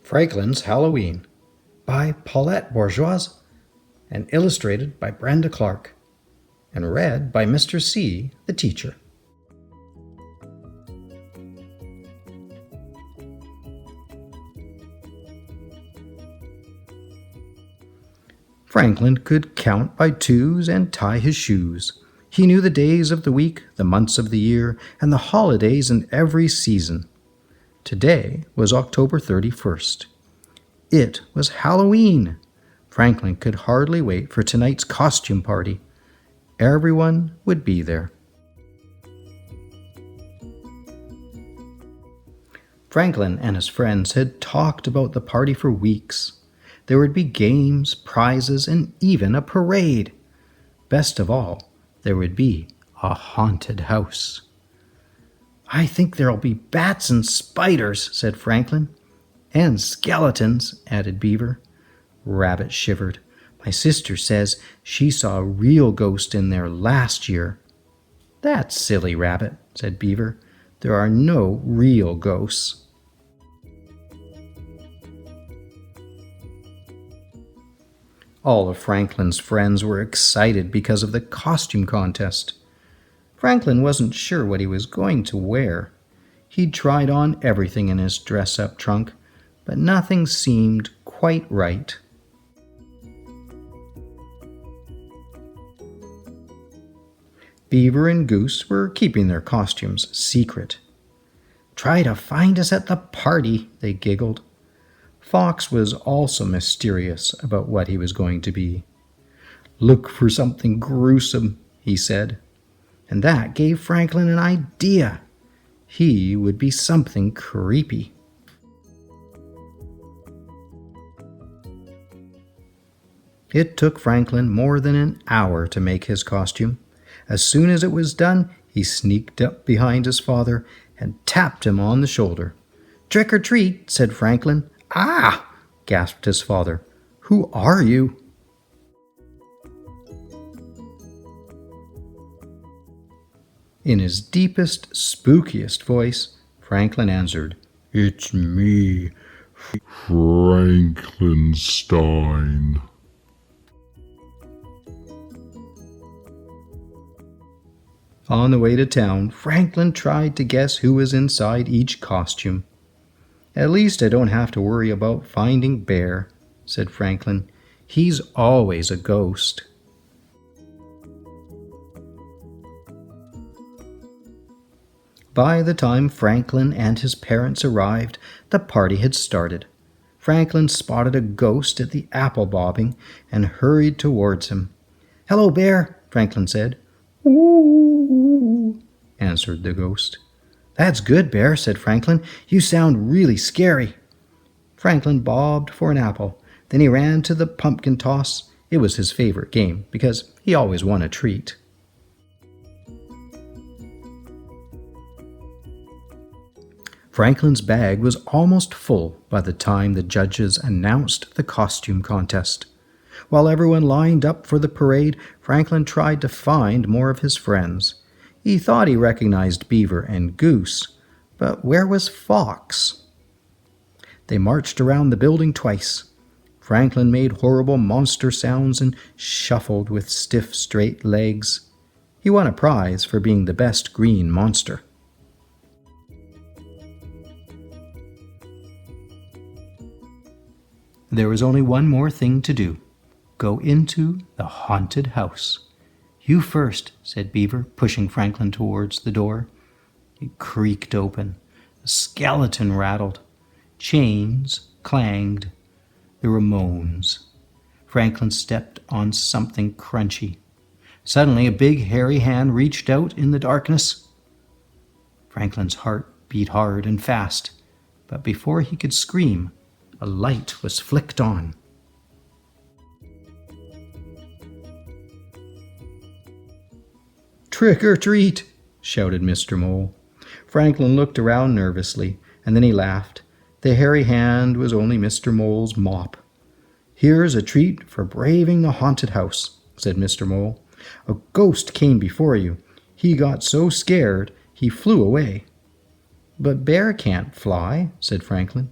Franklin's Halloween by Paulette Bourgeois and illustrated by Brenda Clark and read by Mr. C, the teacher. Franklin could count by twos and tie his shoes. He knew the days of the week, the months of the year, and the holidays in every season. Today was October 31st. It was Halloween. Franklin could hardly wait for tonight's costume party. Everyone would be there. Franklin and his friends had talked about the party for weeks. There would be games, prizes, and even a parade. Best of all, there would be a haunted house. "I think there'll be bats and spiders," said Franklin. "And skeletons," added Beaver. Rabbit shivered. "My sister says she saw a real ghost in there last year." "That's silly, Rabbit," said Beaver. "There are no real ghosts." All of Franklin's friends were excited because of the costume contest. Franklin wasn't sure what he was going to wear. He'd tried on everything in his dress-up trunk, but nothing seemed quite right. Beaver and Goose were keeping their costumes secret. "Try to find us at the party," they giggled. Fox was also mysterious about what he was going to be. "Look for something gruesome," he said. And that gave Franklin an idea. He would be something creepy. It took Franklin more than an hour to make his costume. As soon as it was done, he sneaked up behind his father and tapped him on the shoulder. "Trick or treat," said Franklin. "Ah!" gasped his father. "Who are you?" In his deepest, spookiest voice, Franklin answered, "It's me, Frankenstein." On the way to town, Franklin tried to guess who was inside each costume. "At least I don't have to worry about finding Bear," said Franklin. "He's always a ghost." By the time Franklin and his parents arrived, the party had started. Franklin spotted a ghost at the apple bobbing and hurried towards him. "Hello, Bear," Franklin said. "Ooh," answered the ghost. "That's good, Bear," said Franklin. "You sound really scary." Franklin bobbed for an apple. Then he ran to the pumpkin toss. It was his favorite game because he always won a treat. Franklin's bag was almost full by the time the judges announced the costume contest. While everyone lined up for the parade, Franklin tried to find more of his friends. He thought he recognized Beaver and Goose, but where was Fox? They marched around the building twice. Franklin made horrible monster sounds and shuffled with stiff, straight legs. He won a prize for being the best green monster. There was only one more thing to do. Go into the haunted house. "You first," said Beaver, pushing Franklin towards the door. It creaked open. A skeleton rattled. Chains clanged. There were moans. Franklin stepped on something crunchy. Suddenly, a big, hairy hand reached out in the darkness. Franklin's heart beat hard and fast, but before he could scream, a light was flicked on. "Trick or treat!" shouted Mr. Mole. Franklin looked around nervously, and then he laughed. The hairy hand was only Mr. Mole's mop. "Here's a treat for braving the haunted house," said Mr. Mole. "A ghost came before you. He got so scared he flew away." "But Bear can't fly," said Franklin.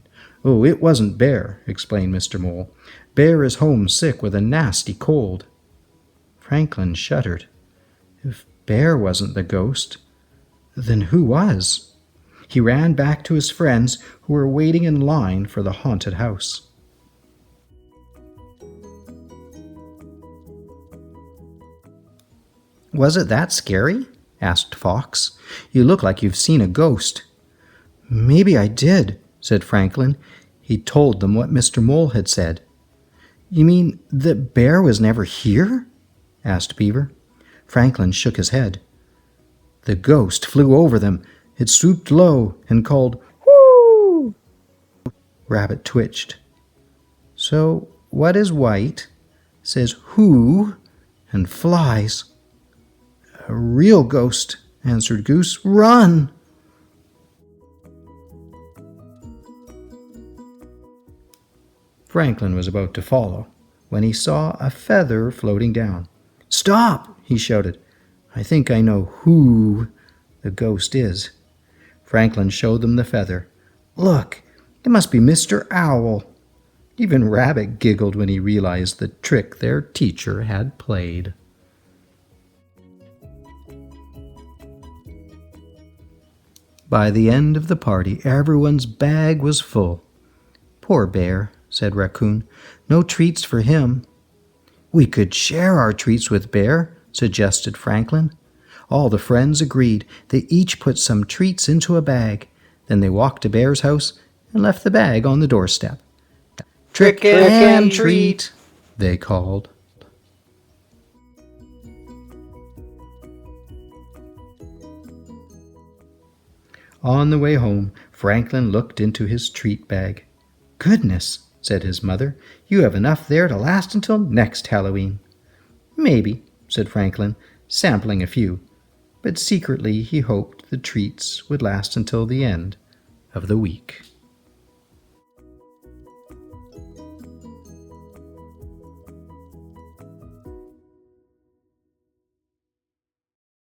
"Oh, it wasn't Bear," explained Mr. Mole. "Bear is homesick with a nasty cold." Franklin shuddered. If Bear wasn't the ghost, then who was? He ran back to his friends who were waiting in line for the haunted house. "Was it that scary?" asked Fox. "You look like you've seen a ghost." "Maybe I did," said Franklin. He told them what Mr. Mole had said. "You mean that Bear was never here?" asked Beaver. Franklin shook his head. "The ghost flew over them. It swooped low and called, 'Whoo!'" Rabbit twitched. "So what is white, says 'who,' and flies?" "A real ghost," answered Goose. "Run!" Franklin was about to follow when he saw a feather floating down. "Stop!" he shouted. "I think I know who the ghost is." Franklin showed them the feather. "Look, it must be Mr. Owl." Even Rabbit giggled when he realized the trick their teacher had played. By the end of the party, everyone's bag was full. "Poor Bear," said Raccoon. "No treats for him." "We could share our treats with Bear," suggested Franklin. All the friends agreed. They each put some treats into a bag. Then they walked to Bear's house and left the bag on the doorstep. "Trick and treat," they called. On the way home, Franklin looked into his treat bag. "Goodness," said his mother, "you have enough there to last until next Halloween." "Maybe," said Franklin, sampling a few, but secretly he hoped the treats would last until the end of the week.